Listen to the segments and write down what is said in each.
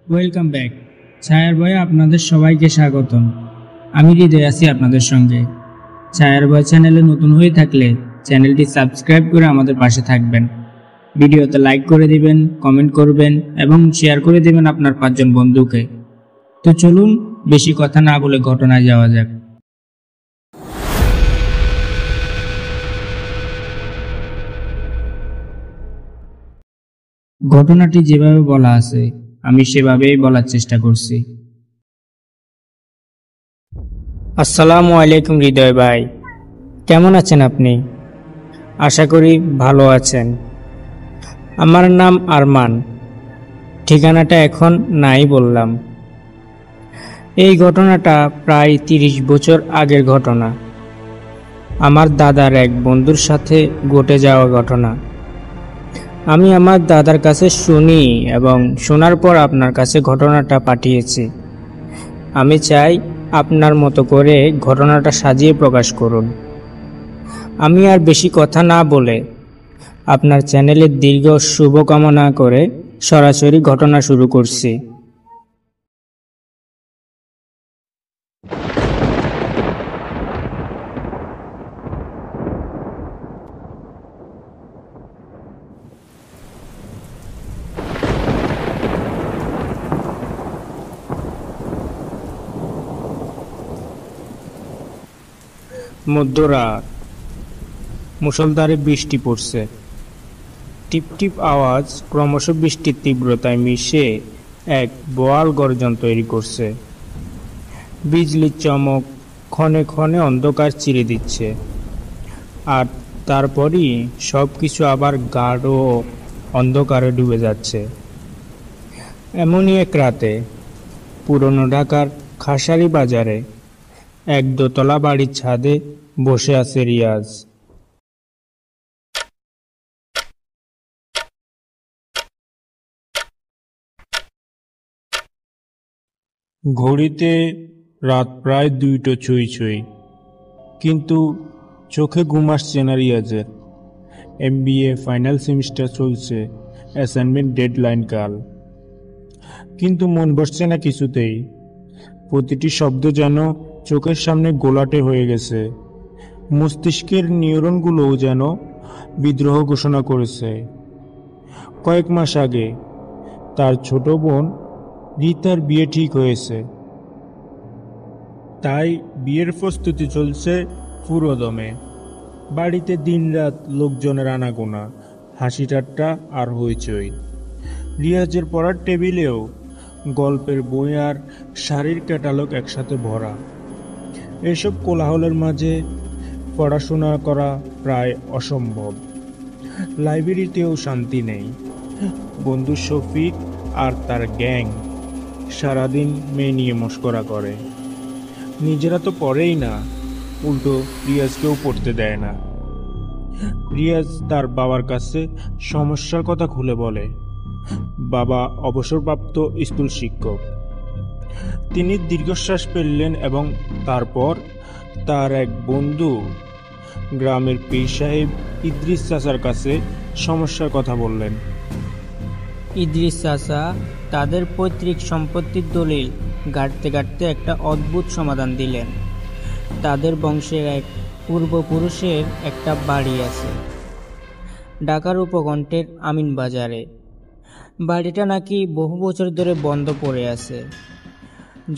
Welcome back. ছায়ার বয়ে আপনাদের সবাইকে স্বাগতম। আমি হৃদয় আছি আপনাদের সঙ্গে। ছায়ার বয় চ্যানেলে নতুন হয়ে থাকলে চ্যানেলটি সাবস্ক্রাইব করে আমাদের পাশে থাকবেন। ভিডিওতে লাইক করে দিবেন, কমেন্ট করবেন এবং শেয়ার করে দিবেন আপনার 5 জন বন্ধুকে। তো চলুন বেশি কথা না বলে ঘটনায় যাওয়া যাক। ঘটনাটি যেভাবে বলা আছে আমি সেভাবেই বলার চেষ্টা করছি। আসসালামু আলাইকুম হৃদয় ভাই, কেমন আছেন আপনি? আশা করি ভালো আছেন। আমার নাম আরমান, ঠিকানাটা এখন নাই বললাম। এই ঘটনাটা প্রায় 30 বছর আগের ঘটনা। আমার দাদার এক বন্ধুর সাথে ঘটে যাওয়া ঘটনা। আমি আমার দাদার কাছে শুনি এবং শোনার পর আপনার কাছে ঘটনাটা পাঠিয়েছি। আমি চাই আপনার মতো করে ঘটনাটা সাজিয়ে প্রকাশ করুন। আমি আর বেশি কথা না বলে আপনার চ্যানেলের দীর্ঘ শুভকামনা করে সরাসরি ঘটনা শুরু করছি। মধ্যরাত, মুষলধারে বৃষ্টি পড়ছে। টিপ টিপ আওয়াজ ক্রমশ বৃষ্টির তীব্রতায় মিশে এক বোয়াল গর্জন তৈরি করছে। বিজলির চমক ক্ষণে ক্ষণে অন্ধকার চিরে দিচ্ছে, আর তারপরই সব কিছু আবার গাঢ় অন্ধকারে ডুবে যাচ্ছে। এমনই এক রাতে পুরনো ঢাকার খাসারি বাজারে এক দোতলা বাড়ির ছাদে বসে আছে রিয়াজ। ঘড়িতে রাত প্রায় 2টো ছুঁই ছুঁই, কিন্তু চোখে ঘুম আসছে না রিয়াজের। MBA ফাইনাল সেমিস্টার চলছে, অ্যাসাইনমেন্ট ডেডলাইন কাল, কিন্তু মন বসছে না কিছুতেই। প্রতিটি শব্দ যেন চোখের সামনে গোলাটে হয়ে গেছে। মস্তিষ্কের নিউরনগুলোও যেন বিদ্রোহ ঘোষণা করেছে। কয়েক মাস আগে তার ছোট বোন রীতার বিয়ে ঠিক হয়েছে, তাই বিয়ের প্রস্তুতি চলছে পুরোদমে। বাড়িতে দিনরাত লোকজনের আনাগোনা, হাসি ঠাট্টা আর হইচই। রিয়াজের পড়ার টেবিলেও গল্পের বই আর শাড়ির ক্যাটালগ একসাথে ভরা। এসব কোলাহলের মাঝে পড়াশোনা করা প্রায় অসম্ভব। লাইব্রেরিতেও শান্তি নেই। বন্ধু শফিক আর তার গ্যাং সারাদিন মেয়ে নিয়ে মশকরা করে। নিজেরা তো পড়েই না, উল্টো রিয়াজকেও পড়তে দেয় না। রিয়াজ তার বাবার কাছে সমস্যার কথা খুলে বলে। বাবা অবসরপ্রাপ্ত স্কুল শিক্ষক। তিনি দীর্ঘশ্বাস ফেললেন এবং তারপর তার এক বন্ধু গ্রামের পীর সাহেব ইদ্রিস চাচার কাছে সমস্যার কথা বললেন। ইদ্রিস চাচা তাদের পৈতৃক সম্পত্তির দলিল গাঁটতে গাঁটতে একটা অদ্ভুত সমাধান দিলেন। তাদের বংশের এক পূর্বপুরুষের একটা বাড়ি আছে ঢাকার উপকণ্ঠের আমিন বাজারে। বাড়িটা নাকি বহু বছর ধরে বন্ধ পড়ে আছে,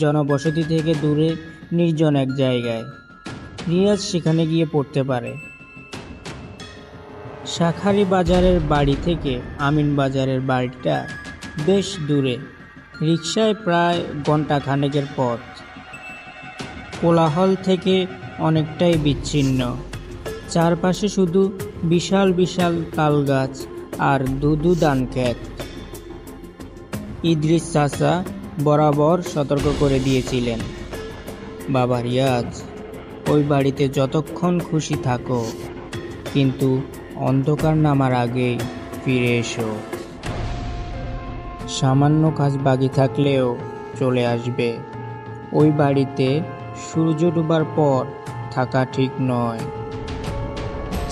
জনবসতি থেকে দূরে নির্জন এক জায়গায়। রিয়াজ সেখানে গিয়ে পড়তে পারে। শাখারি বাজারের বাড়ি থেকে আমিন বাজারের বাড়িটা বেশ দূরে, রিকশায় প্রায় ঘন্টা খানেকের পথ। কোলাহল থেকে অনেকটাই বিচ্ছিন্ন। চারপাশে শুধু বিশাল বিশাল তাল গাছ আর দুধু ধান ক্ষেত। ইদ্রিস চাচা বরাবর সতর্ক করে দিয়েছিলেন, বাবা রিয়াজ, ওই বাড়িতে যতক্ষণ খুশি থাকো, কিন্তু অন্ধকার নামার আগেই ফিরে এসো। সামান্য কাজ বাকি থাকলেও চলে আসবে। ওই বাড়িতে সূর্য ডোবার পর থাকা ঠিক নয়।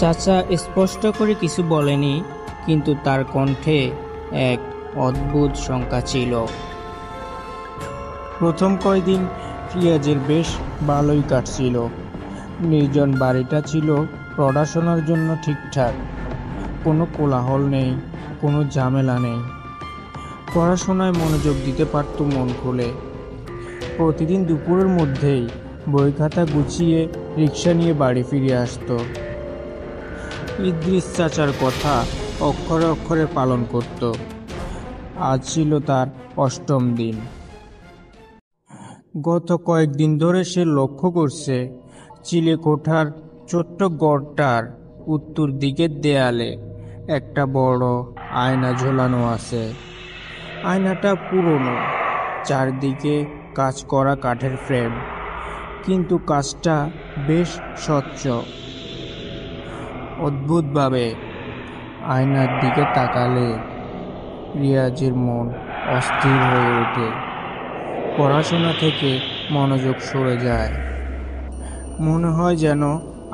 চাচা স্পষ্ট করে কিছু বলেনি, কিন্তু তার কণ্ঠে এক অদ্ভুত শঙ্কা ছিল। প্রথম কয়দিন রিয়াজের বেশ ভালোই কাটছিল। নির্জন বাড়িটা ছিল পড়াশোনার জন্য ঠিকঠাক, কোনো কোলাহল নেই, কোনো ঝামেলা নেই। পড়াশোনায় মনোযোগ দিতে পারত মন খুলে। প্রতিদিন দুপুরের মধ্যেই বই খাতা গুছিয়ে রিক্সা নিয়ে বাড়ি ফিরে আসতো। ইদ্রিস চাচার কথা অক্ষরে অক্ষরে পালন করত। আজ ছিল তার ৮ম দিন। গত কয়েকদিন ধরে সে লক্ষ্য করছে চিলেকোঠার ছোট্ট ঘরটার উত্তর দিকের দেয়ালে একটা বড় আয়না ঝোলানো আছে। আয়নাটা পুরনো, চারদিকে কাজ করা কাঠের ফ্রেম, কিন্তু কাজটা বেশ স্বচ্ছ। অদ্ভুতভাবে আয়নার দিকে তাকালে রিয়াজের মন অস্থির হয়ে ওঠে। পড়াশোনা থেকে মনোযোগ সরে যায়। মনে হয় যেন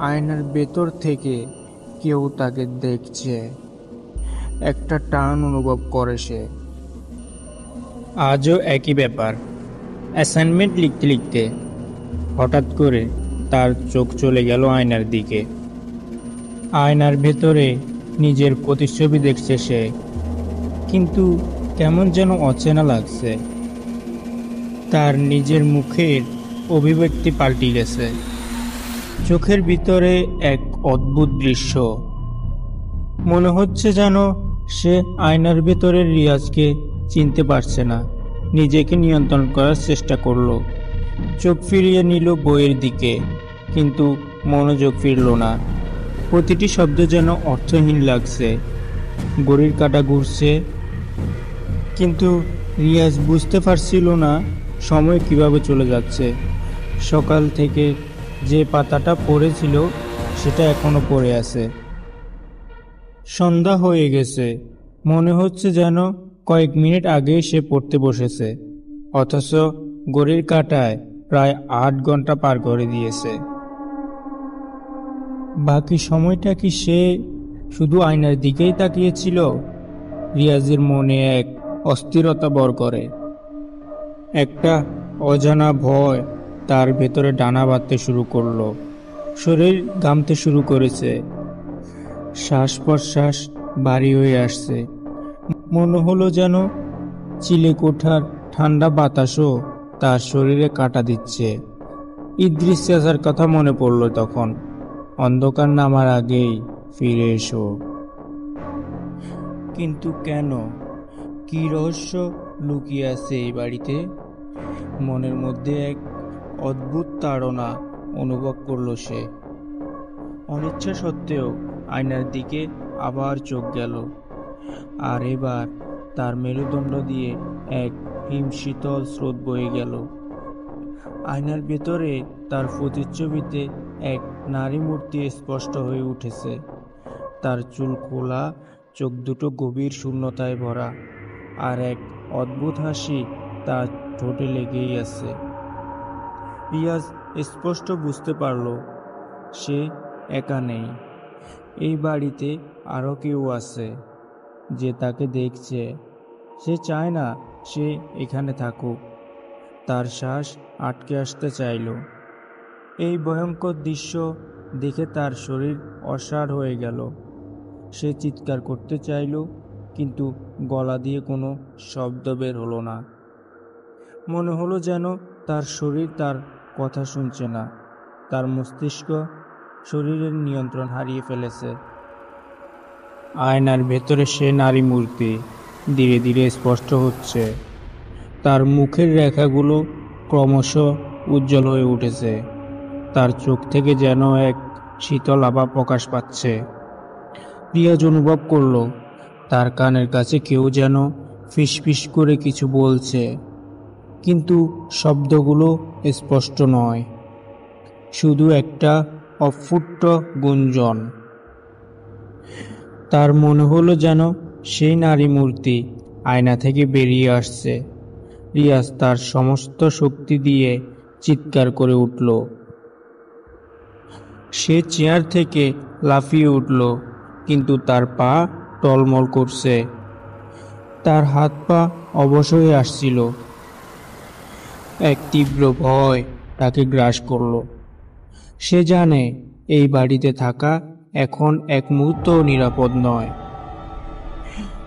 আয়নার ভেতর থেকে কেউ তাকে দেখছে। একটা টান অনুভব করে সে। আজও একই ব্যাপার। অ্যাসাইনমেন্ট লিখতে লিখতে হঠাৎ করে তার চোখ চলে গেল আয়নার দিকে। আয়নার ভেতরে নিজের প্রতিচ্ছবি দেখছে সে, কিন্তু কেমন যেন অচেনা লাগছে। তার নিজের মুখের অভিব্যক্তি পাল্টে গেছে। চোখের ভিতরে এক অদ্ভুত দৃশ্য। মনে হচ্ছে যেন সে আয়নার ভেতরের রিয়াজকে চিনতে পারছে না। নিজেকে নিয়ন্ত্রণ করার চেষ্টা করলো। চোখ ফিরিয়ে নিল বইয়ের দিকে, কিন্তু মনোযোগ ফিরল না। প্রতিটি শব্দ যেন অর্থহীন লাগছে। ঘড়ির কাঁটা ঘুরছে, কিন্তু রিয়াজ বুঝতে পারছিল না সময় কিভাবে চলে যাচ্ছে। সকাল থেকে যে পাতাটা পড়েছিল সেটা এখনো পড়ে আছে। সন্ধ্যা হয়ে গেছে। মনে হচ্ছে যেন কয়েক মিনিট আগে সে পড়তে বসেছে, অথচ ঘড়ির কাঁটায় প্রায় ৮ ঘন্টা পার করে দিয়েছে। বাকি সময়টা কি সে শুধু আয়নার দিকেই তাকিয়েছিল? রিয়াজের মনে এক অস্থিরতা ভর করে। একটা অজানা ভয় তার ভেতরে ডানা বাঁধতে শুরু করলো। শরীর ঘামতে শুরু করেছে, শ্বাস প্রশ্বাস ভারী হয়ে আসছে। মনে হলো যেন চিলেকোঠার ঠান্ডা বাতাসও তার শরীরে কাঁটা দিচ্ছে। ইদ্রিস চাচার কথা মনে পড়ল তখন। অন্ধকার নামার আগেই ফিরে এসো। কিন্তু কেন? কি রহস্য লুকিয়ে আছে এই বাড়িতে? মনের মধ্যে এক অদ্ভুত তাড়না অনুভব করল সে। অনিচ্ছা সত্ত্বেও আয়নার দিকে আবার চোখ গেল, আর এবার তার মেরুদণ্ড দিয়ে এক হিমশীতল স্রোত বয়ে গেল। আয়নার ভেতরে তার প্রতিচ্ছবিতে এক নারী মূর্তি স্পষ্ট হয়ে উঠেছে। তার চুল খোলা, চোখ দুটো গভীর শূন্যতায় ভরা, আর এক অদ্ভুত হাসি তার ঠোঁটে লেগেই আছে। রিয়াজ স্পষ্ট বুঝতে পারল সে একা নেই। এই বাড়িতে আরও কেউ আছে যে তাকে দেখছে। সে চায় না সে এখানে থাকুক। তার শ্বাস আটকে আসতে চাইল। এই ভয়ঙ্কর দৃশ্য দেখে তার শরীর অসাড় হয়ে গেল। সে চিৎকার করতে চাইল, কিন্তু গলা দিয়ে কোনো শব্দ বের হলো না। মনে হলো যেন তার শরীর তার কথা শুনছে না। তার মস্তিষ্ক শরীরের নিয়ন্ত্রণ হারিয়ে ফেলেছে। আয়নার ভেতরে সে নারী মূর্তি ধীরে ধীরে স্পষ্ট হচ্ছে। তার মুখের রেখাগুলো ক্রমশ উজ্জ্বল হয়ে উঠেছে। তার চোখ থেকে যেন এক শীতল আভা প্রকাশ পাচ্ছে। রিয়াজ অনুভব করল তার কানের কাছে কেউ যেন ফিসফিস করে কিছু বলছে, কিন্তু শব্দগুলো স্পষ্ট নয়, শুধু একটা অস্ফুট গুঞ্জন। তার মনে হলো যেন সেই নারী মূর্তি আয়না থেকে বেরিয়ে আসছে। রিয়াজ তার সমস্ত শক্তি দিয়ে চিৎকার করে উঠল। সে চেয়ার থেকে লাফিয়ে উঠল, কিন্তু তার পা টলমল করছে। তার হাত পা অবশ হয়ে আসছিল। এক তীব্র ভয় তাকে গ্রাস করলো। সে জানে এই বাড়িতে থাকা এখন এক মুহূর্ত নিরাপদ নয়।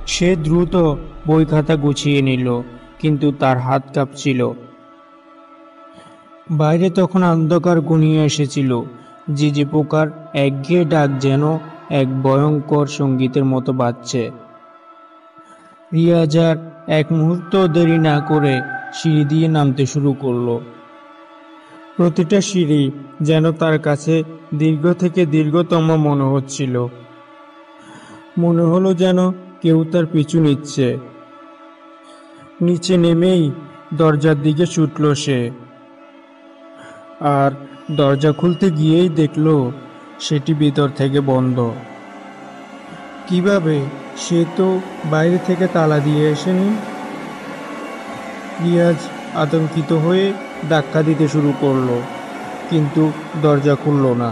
সে দ্রুত বই খাতা গুছিয়ে নিল, কিন্তু তার হাত কাঁপছিল। বাইরে তখন অন্ধকার ঘনিয়ে এসেছিল। ঝিঁঝি পোকার একঘেয়ে ডাক যেন এক ভয়ঙ্কর সঙ্গীতের মতো বাজছে। রিয়াজ আর এক মুহূর্ত দেরি না করে সিঁড়ি দিয়ে নামতে শুরু করলো। প্রতিটা সিঁড়ি যেন তার কাছে দীর্ঘ থেকে দীর্ঘতম মনে হচ্ছিল। মনে হলো যেন কেউ তার পিছু নিচ্ছে। নিচে নেমেই দরজার দিকে ছুটল সে, আর দরজা খুলতে গিয়েই দেখলো সেটি ভিতর থেকে বন্ধ। কিভাবে? সে তো বাইরে থেকে তালা দিয়ে আসেনি। রিয়াজ আতঙ্কিত হয়ে ধাক্কা দিতে শুরু করলো, কিন্তু দরজা খুলল না।